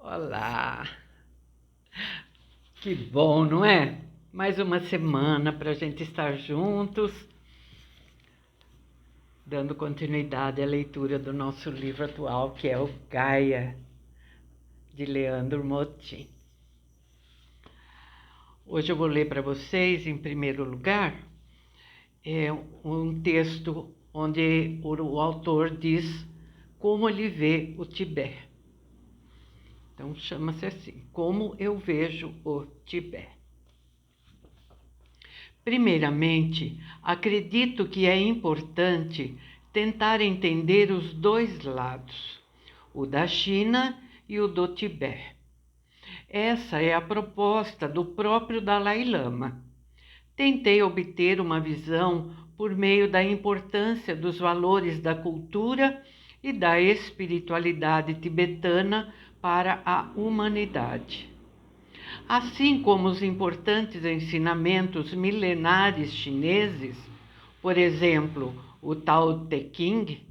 Olá, que bom, não é? Mais uma semana para a gente estar juntos, dando continuidade à leitura do nosso livro atual, que é o Gaia, de Leandro Motin. Hoje eu vou ler para vocês, em primeiro lugar, um texto onde o autor diz como ele vê o Tibete. Então, chama-se assim, Como eu vejo o Tibete. Primeiramente, acredito que é importante tentar entender os dois lados, o da China e o do Tibete. Essa é a proposta do próprio Dalai Lama. Tentei obter uma visão por meio da importância dos valores da cultura e da espiritualidade tibetana para a humanidade. Assim como os importantes ensinamentos milenares chineses, por exemplo, o Tao Te Ching,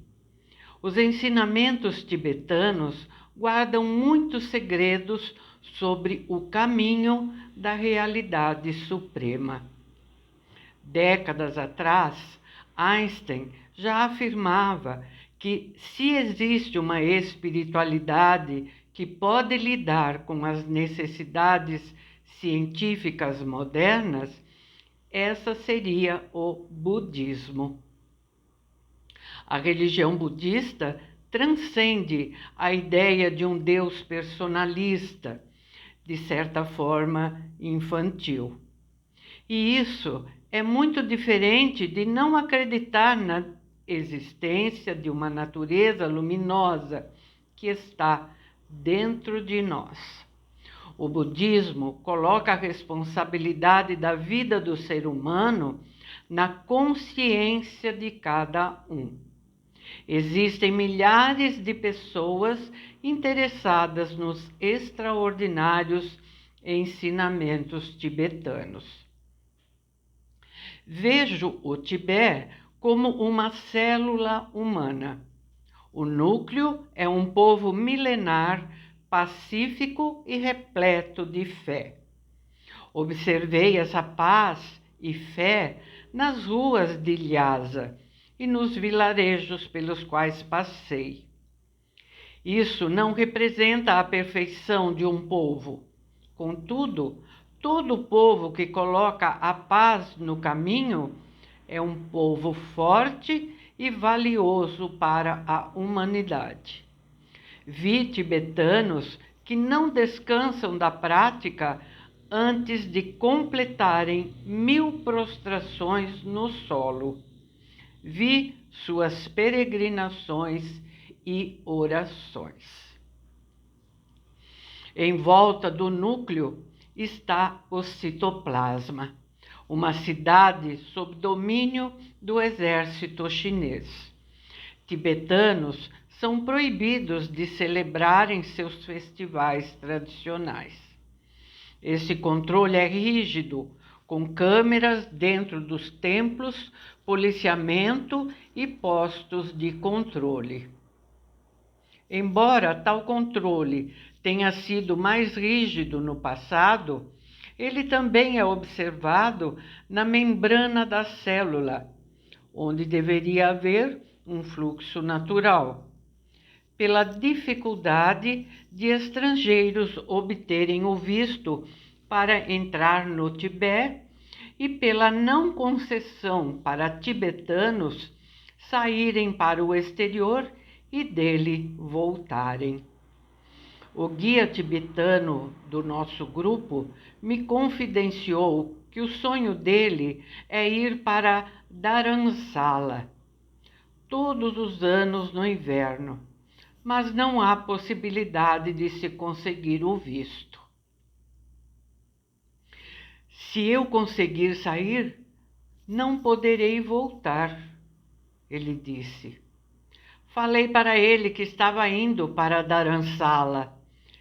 os ensinamentos tibetanos guardam muitos segredos sobre o caminho da realidade suprema. Décadas atrás, Einstein já afirmava que se existe uma espiritualidade que pode lidar com as necessidades científicas modernas, essa seria o budismo. A religião budista transcende a ideia de um Deus personalista, de certa forma infantil. E isso é muito diferente de não acreditar na existência de uma natureza luminosa que está dentro de nós. O budismo coloca a responsabilidade da vida do ser humano na consciência de cada um. Existem milhares de pessoas interessadas nos extraordinários ensinamentos tibetanos. Vejo o Tibete como uma célula humana. O núcleo é um povo milenar, pacífico e repleto de fé. Observei essa paz e fé nas ruas de Lhasa e nos vilarejos pelos quais passei. Isso não representa a perfeição de um povo. Contudo, todo povo que coloca a paz no caminho é um povo forte e valioso para a humanidade. Vi tibetanos que não descansam da prática antes de completarem 1000 prostrações no solo. Vi suas peregrinações e orações. Em volta do núcleo está o citoplasma, uma cidade sob domínio do exército chinês. Tibetanos são proibidos de celebrarem seus festivais tradicionais. Esse controle é rígido, com câmeras dentro dos templos, policiamento e postos de controle. Embora tal controle tenha sido mais rígido no passado, ele também é observado na membrana da célula, onde deveria haver um fluxo natural. Pela dificuldade de estrangeiros obterem o visto para entrar no Tibete e pela não concessão para tibetanos saírem para o exterior e dele voltarem. O guia tibetano do nosso grupo me confidenciou que o sonho dele é ir para Dharamsala todos os anos no inverno, mas não há possibilidade de se conseguir o visto. Se eu conseguir sair, não poderei voltar, ele disse. Falei para ele que estava indo para Dharamsala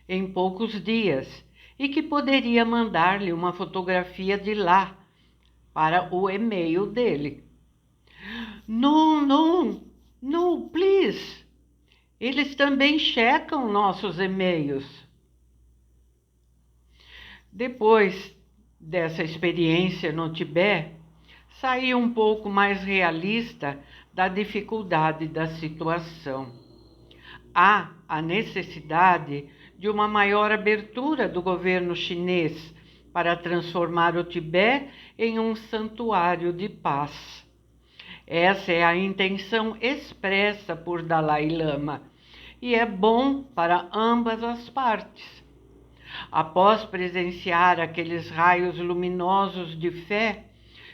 em poucos dias e que poderia mandar-lhe uma fotografia de lá para o e-mail dele. No, please. Eles também checam nossos e-mails. Depois dessa experiência no Tibete, saí um pouco mais realista da dificuldade da situação. Há a necessidade de uma maior abertura do governo chinês para transformar o Tibete em um santuário de paz. Essa é a intenção expressa por Dalai Lama e é bom para ambas as partes. Após presenciar aqueles raios luminosos de fé,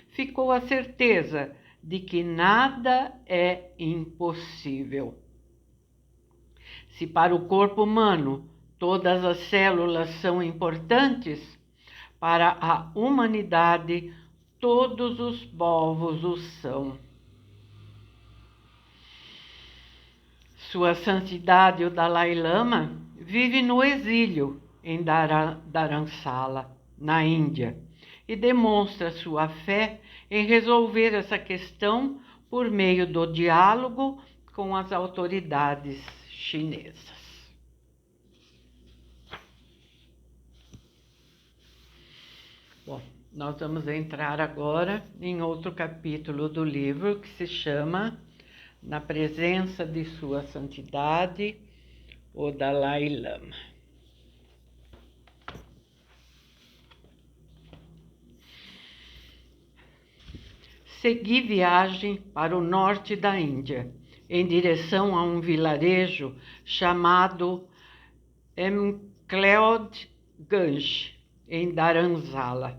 ficou a certeza de que nada é impossível. Se para o corpo humano todas as células são importantes, para a humanidade todos os povos o são. Sua Santidade o Dalai Lama vive no exílio em Dharamsala, na Índia, e demonstra sua fé em resolver essa questão por meio do diálogo com as autoridades chinesas. Bom, nós vamos entrar agora em outro capítulo do livro que se chama Na Presença de Sua Santidade, o Dalai Lama. Segui viagem para o norte da Índia, em direção a um vilarejo chamado Mcleodganj, em Dharamsala,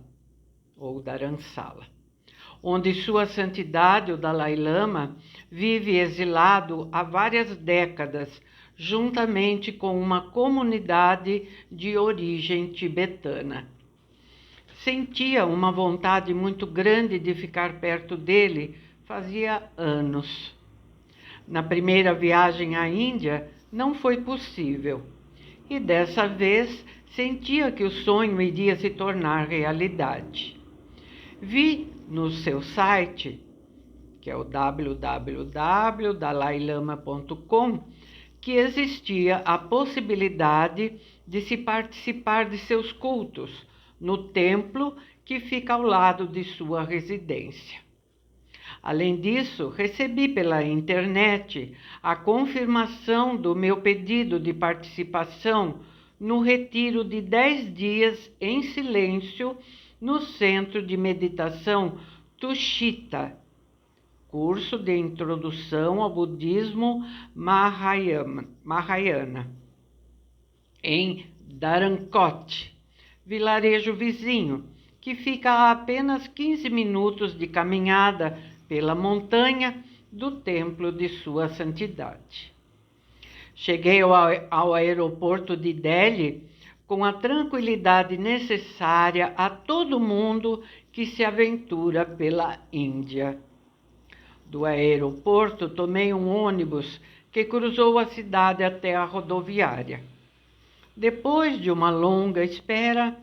onde Sua Santidade, o Dalai Lama, vive exilado há várias décadas, juntamente com uma comunidade de origem tibetana. Sentia uma vontade muito grande de ficar perto dele fazia anos. Na primeira viagem à Índia, não foi possível, e dessa vez sentia que o sonho iria se tornar realidade. Vi no seu site, que é o www.dalailama.com, que existia a possibilidade de se participar de seus cultos no templo que fica ao lado de sua residência. Além disso, recebi pela internet a confirmação do meu pedido de participação no retiro de 10 dias em silêncio no Centro de Meditação Tushita, curso de introdução ao budismo Mahayana, em Dharamkot, vilarejo vizinho, que fica a apenas 15 minutos de caminhada pela montanha do templo de Sua Santidade. Cheguei ao aeroporto de Delhi com a tranquilidade necessária a todo mundo que se aventura pela Índia. Do aeroporto, tomei um ônibus que cruzou a cidade até a rodoviária. Depois de uma longa espera,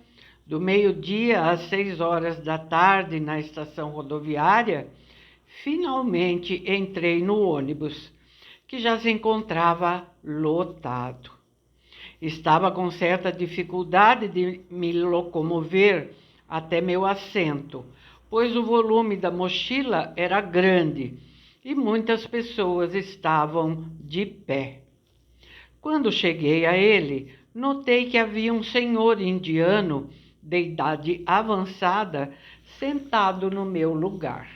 do meio-dia às 6 horas da tarde na estação rodoviária, finalmente entrei no ônibus, que já se encontrava lotado. Estava com certa dificuldade de me locomover até meu assento, pois o volume da mochila era grande e muitas pessoas estavam de pé. Quando cheguei a ele, notei que havia um senhor indiano de idade avançada sentado no meu lugar.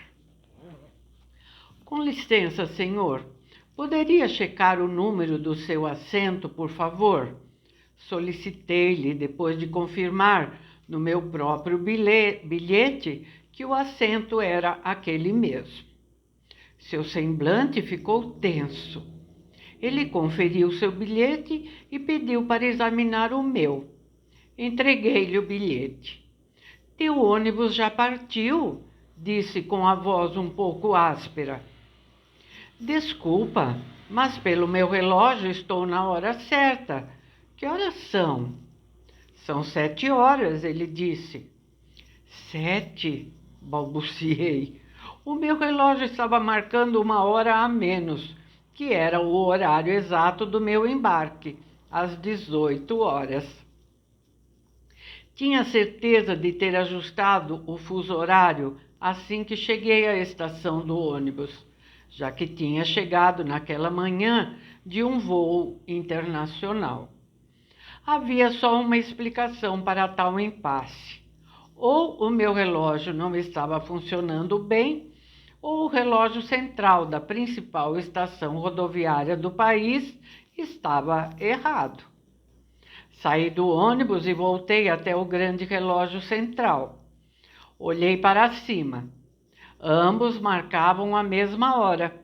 Com licença, senhor, poderia checar o número do seu assento, por favor? Solicitei-lhe, depois de confirmar no meu próprio bilhete que o assento era aquele mesmo. Seu semblante ficou tenso. Ele conferiu seu bilhete e pediu para examinar o meu. Entreguei-lhe o bilhete. Teu ônibus já partiu, disse com a voz um pouco áspera. Desculpa, mas pelo meu relógio estou na hora certa. Que horas são? São 7 horas, ele disse. 7? Balbuciei. O meu relógio estava marcando 1 hora a menos, que era o horário exato do meu embarque, às 18 horas. Tinha certeza de ter ajustado o fuso horário assim que cheguei à estação do ônibus, já que tinha chegado naquela manhã de um voo internacional. Havia só uma explicação para tal impasse. Ou o meu relógio não estava funcionando bem, ou o relógio central da principal estação rodoviária do país estava errado. Saí do ônibus e voltei até o grande relógio central. Olhei para cima. Ambos marcavam a mesma hora.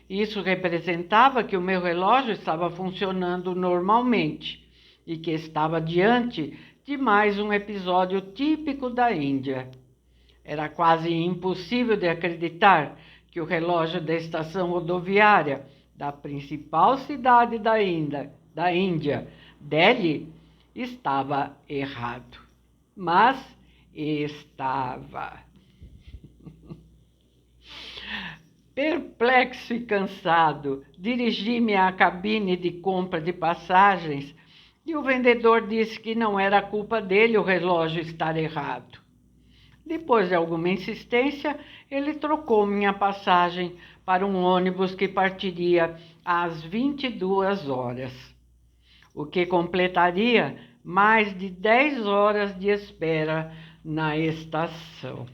Isso representava que o meu relógio estava funcionando normalmente e que estava diante de mais um episódio típico da Índia. Era quase impossível de acreditar que o relógio da estação rodoviária da principal cidade da Índia, Delhi, estava errado. Mas estava. Perplexo e cansado, dirigi-me à cabine de compra de passagens e o vendedor disse que não era culpa dele o relógio estar errado. Depois de alguma insistência, ele trocou minha passagem para um ônibus que partiria às 22 horas, o que completaria mais de 10 horas de espera na estação.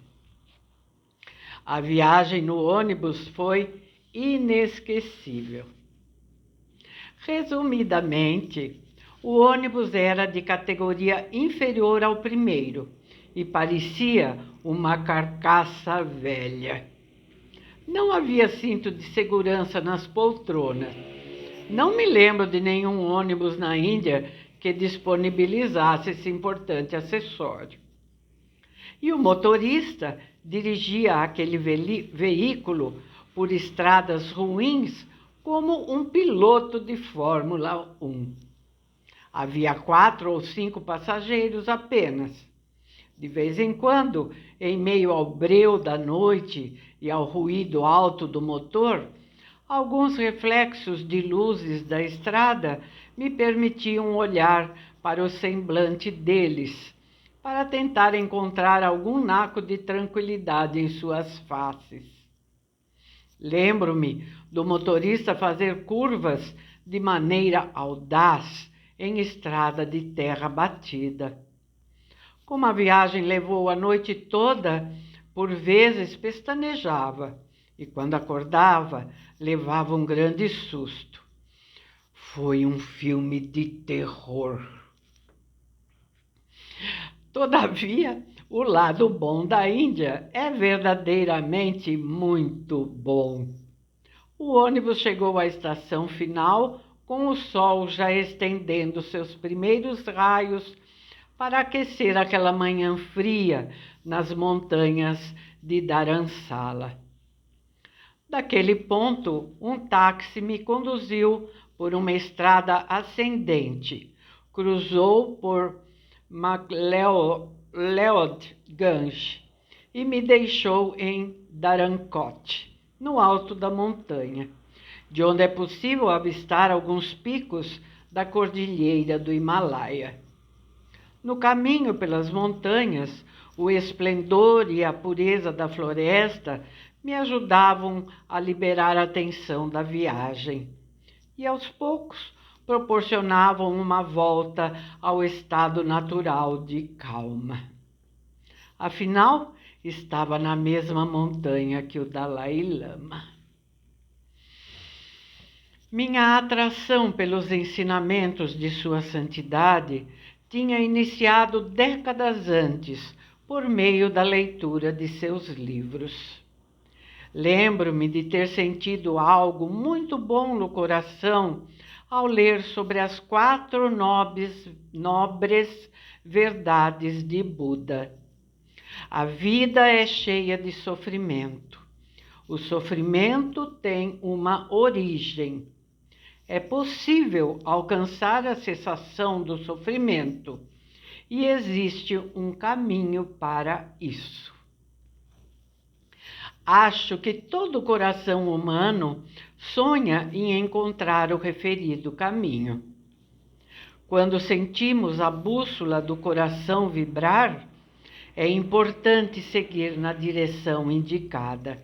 A viagem no ônibus foi inesquecível. Resumidamente, o ônibus era de categoria inferior ao primeiro e parecia uma carcaça velha. Não havia cinto de segurança nas poltronas. Não me lembro de nenhum ônibus na Índia que disponibilizasse esse importante acessório. E o motorista dirigia aquele veículo por estradas ruins como um piloto de Fórmula 1. Havia 4 ou 5 passageiros apenas. De vez em quando, em meio ao breu da noite e ao ruído alto do motor, alguns reflexos de luzes da estrada me permitiam olhar para o semblante deles, para tentar encontrar algum naco de tranquilidade em suas faces. Lembro-me do motorista fazer curvas de maneira audaz em estrada de terra batida. Como a viagem levou a noite toda, por vezes pestanejava e, quando acordava, levava um grande susto. Foi um filme de terror. Todavia, o lado bom da Índia é verdadeiramente muito bom. O ônibus chegou à estação final com o sol já estendendo seus primeiros raios para aquecer aquela manhã fria nas montanhas de Dharamsala. Daquele ponto, um táxi me conduziu por uma estrada ascendente, cruzou por McLeodganj e me deixou em Dharamkot, no alto da montanha, de onde é possível avistar alguns picos da cordilheira do Himalaia. No caminho pelas montanhas, o esplendor e a pureza da floresta me ajudavam a liberar a tensão da viagem e, aos poucos, proporcionavam uma volta ao estado natural de calma. Afinal, estava na mesma montanha que o Dalai Lama. Minha atração pelos ensinamentos de Sua Santidade tinha iniciado décadas antes, por meio da leitura de seus livros. Lembro-me de ter sentido algo muito bom no coração ao ler sobre as 4 nobres verdades de Buda. A vida é cheia de sofrimento. O sofrimento tem uma origem. É possível alcançar a cessação do sofrimento e existe um caminho para isso. Acho que todo coração humano sonha em encontrar o referido caminho. Quando sentimos a bússola do coração vibrar, é importante seguir na direção indicada.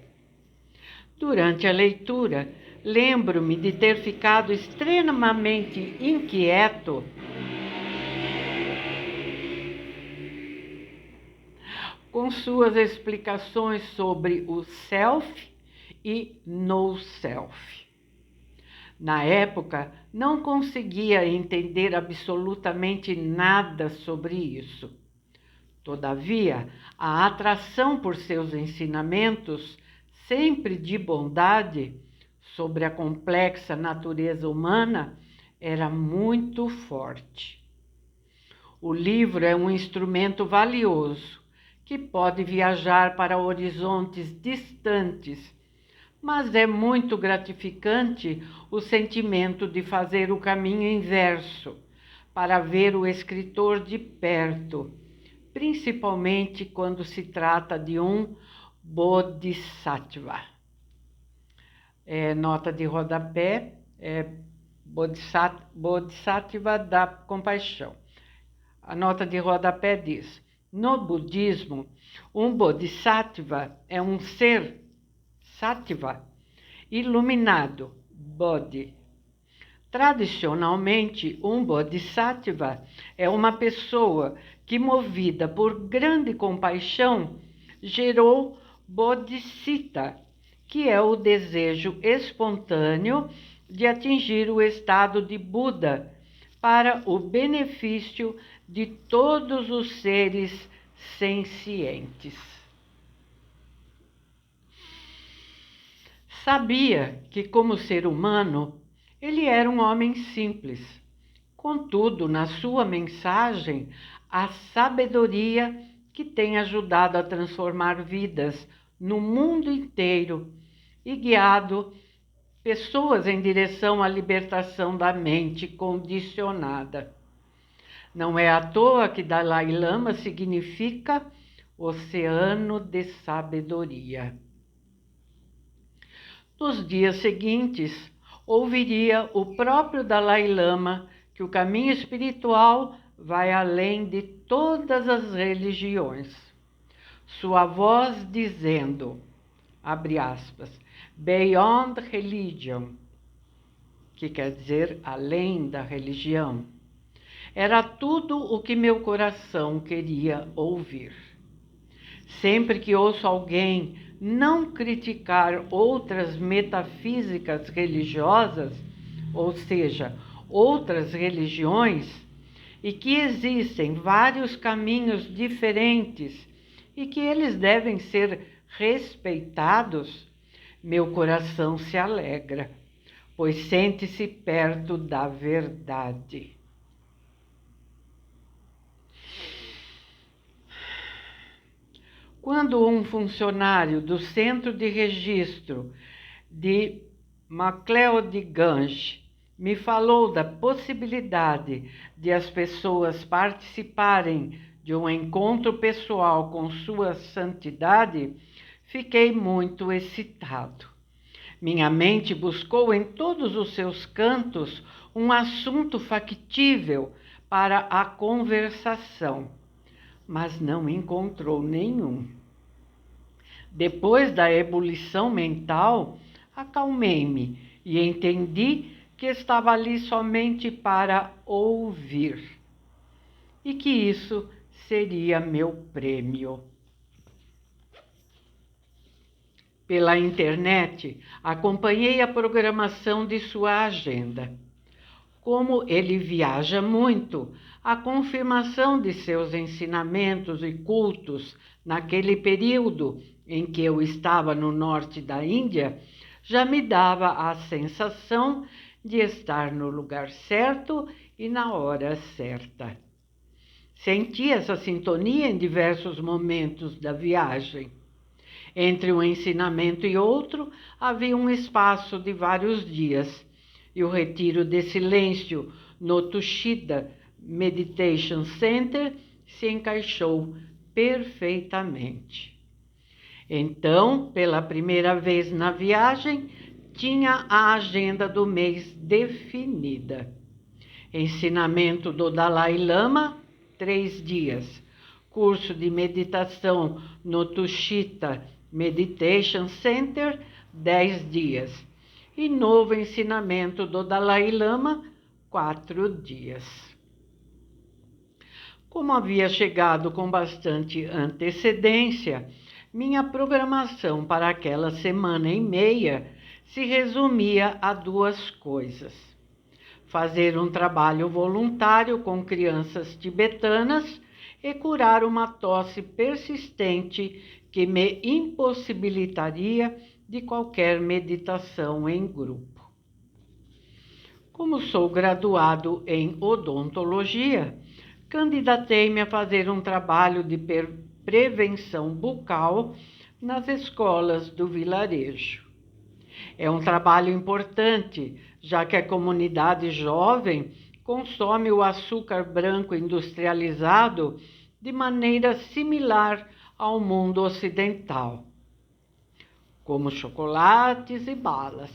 Durante a leitura, lembro-me de ter ficado extremamente inquieto com suas explicações sobre o self e no self. Na época, não conseguia entender absolutamente nada sobre isso. Todavia, a atração por seus ensinamentos, sempre de bondade, sobre a complexa natureza humana, era muito forte. O livro é um instrumento valioso, que pode viajar para horizontes distantes, mas é muito gratificante o sentimento de fazer o caminho inverso, para ver o escritor de perto, principalmente quando se trata de um Bodhisattva. Nota de rodapé, Bodhisattva da compaixão. A nota de rodapé diz: no budismo, um Bodhisattva é um ser sattva iluminado, Bodhi. Tradicionalmente, um Bodhisattva é uma pessoa que, movida por grande compaixão, gerou Bodhicitta, que é o desejo espontâneo de atingir o estado de Buda para o benefício de todos os seres sencientes. Sabia que, como ser humano, ele era um homem simples. Contudo, na sua mensagem, a sabedoria que tem ajudado a transformar vidas no mundo inteiro e guiado pessoas em direção à libertação da mente condicionada. Não é à toa que Dalai Lama significa oceano de sabedoria. Nos dias seguintes, ouviria o próprio Dalai Lama que o caminho espiritual vai além de todas as religiões. Sua voz dizendo, abre aspas, beyond religion, que quer dizer além da religião, era tudo o que meu coração queria ouvir. Sempre que ouço alguém não criticar outras metafísicas religiosas, ou seja, outras religiões, e que existem vários caminhos diferentes e que eles devem ser respeitados, meu coração se alegra, pois sente-se perto da verdade. Quando um funcionário do Centro de Registro de MacLeod-Ganj me falou da possibilidade de as pessoas participarem de um encontro pessoal com Sua Santidade, fiquei muito excitado. Minha mente buscou em todos os seus cantos um assunto factível para a conversação, mas não encontrou nenhum. Depois da ebulição mental, acalmei-me e entendi que estava ali somente para ouvir, e que isso seria meu prêmio. Pela internet, acompanhei a programação de sua agenda. Como ele viaja muito, a confirmação de seus ensinamentos e cultos naquele período em que eu estava no norte da Índia já me dava a sensação de estar no lugar certo e na hora certa. Senti essa sintonia em diversos momentos da viagem. Entre um ensinamento e outro havia um espaço de vários dias, e o retiro de silêncio no Tushita Meditation Center se encaixou perfeitamente. Então, pela primeira vez na viagem, tinha a agenda do mês definida. Ensinamento do Dalai Lama, 3 dias. Curso de meditação no Tushita Meditation Center, 10 dias. E novo ensinamento do Dalai Lama, 4 dias. Como havia chegado com bastante antecedência, minha programação para aquela semana e meia se resumia a 2 coisas: fazer um trabalho voluntário com crianças tibetanas e curar uma tosse persistente que me impossibilitaria de qualquer meditação em grupo. Como sou graduado em odontologia, candidatei-me a fazer um trabalho de prevenção bucal nas escolas do vilarejo. É um trabalho importante, já que a comunidade jovem consome o açúcar branco industrializado de maneira similar ao mundo ocidental, como chocolates e balas.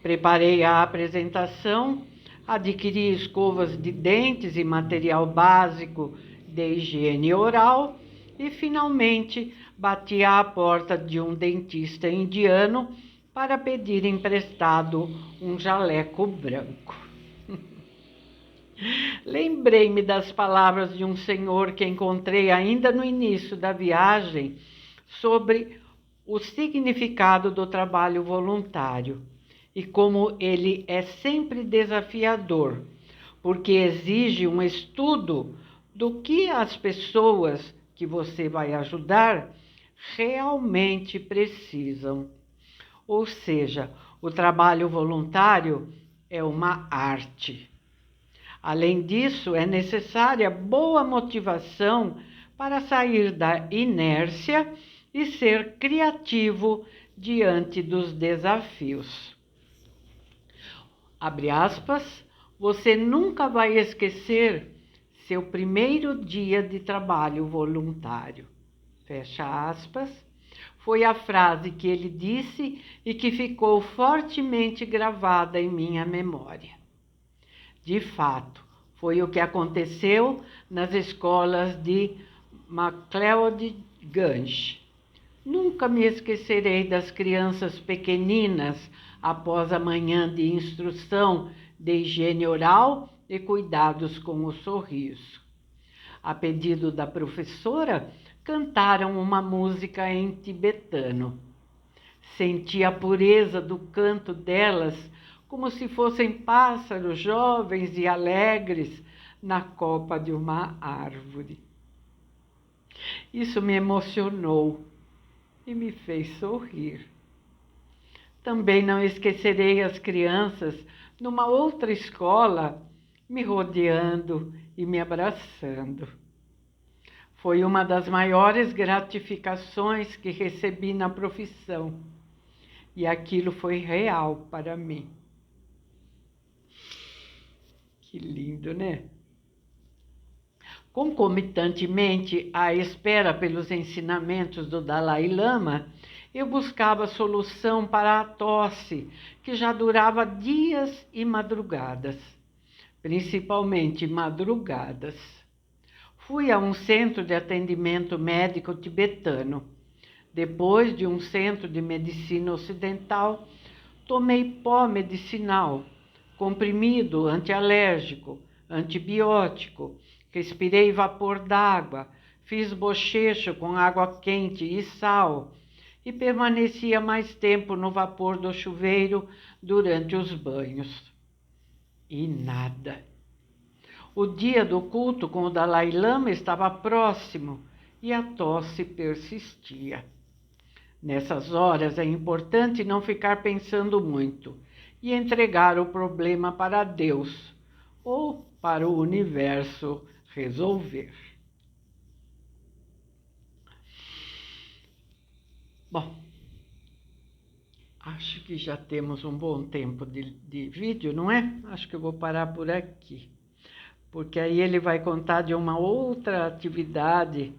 Preparei a apresentação, adquiri escovas de dentes e material básico de higiene oral e, finalmente, bati à porta de um dentista indiano para pedir emprestado um jaleco branco. Lembrei-me das palavras de um senhor que encontrei ainda no início da viagem sobre o significado do trabalho voluntário e como ele é sempre desafiador, porque exige um estudo do que as pessoas que você vai ajudar realmente precisam. Ou seja, o trabalho voluntário é uma arte. Além disso, é necessária boa motivação para sair da inércia e ser criativo diante dos desafios. Abre aspas, você nunca vai esquecer seu primeiro dia de trabalho voluntário. Fecha aspas. Foi a frase que ele disse e que ficou fortemente gravada em minha memória. De fato, foi o que aconteceu nas escolas de McLeod-Ganj. Nunca me esquecerei das crianças pequeninas após a manhã de instrução de higiene oral e cuidados com o sorriso. A pedido da professora, cantaram uma música em tibetano. Senti a pureza do canto delas, como se fossem pássaros jovens e alegres na copa de uma árvore. Isso me emocionou e me fez sorrir. Também não esquecerei as crianças numa outra escola me rodeando e me abraçando. Foi uma das maiores gratificações que recebi na profissão, e aquilo foi real para mim. Que lindo, né? Concomitantemente à espera pelos ensinamentos do Dalai Lama, eu buscava solução para a tosse, que já durava dias e madrugadas, principalmente madrugadas. Fui a um centro de atendimento médico tibetano. Depois de um centro de medicina ocidental, tomei pó medicinal, comprimido antialérgico, antibiótico, respirei vapor d'água, fiz bochecho com água quente e sal e permanecia mais tempo no vapor do chuveiro durante os banhos. E nada. O dia do culto com o Dalai Lama estava próximo e a tosse persistia. Nessas horas é importante não ficar pensando muito e entregar o problema para Deus ou para o universo resolver. Bom, acho que já temos um bom tempo de vídeo, não é? Acho que eu vou parar por aqui, porque aí ele vai contar de uma outra atividade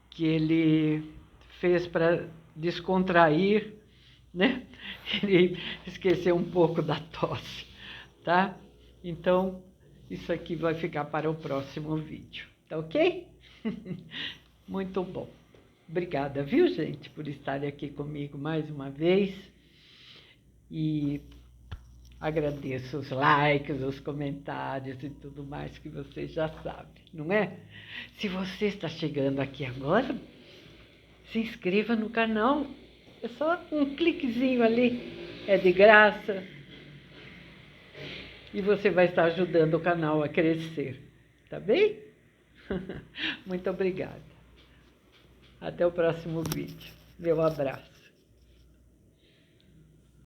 que ele fez para descontrair, né? Ele esqueceu um pouco da tosse, tá? Então, isso aqui vai ficar para o próximo vídeo, tá ok? Muito bom. Obrigada, viu, gente, por estarem aqui comigo mais uma vez. E agradeço os likes, os comentários e tudo mais que vocês já sabem, não é? Se você está chegando aqui agora, se inscreva no canal. É só um cliquezinho ali, é de graça. E você vai estar ajudando o canal a crescer, tá bem? Muito obrigada. Até o próximo vídeo. Meu abraço.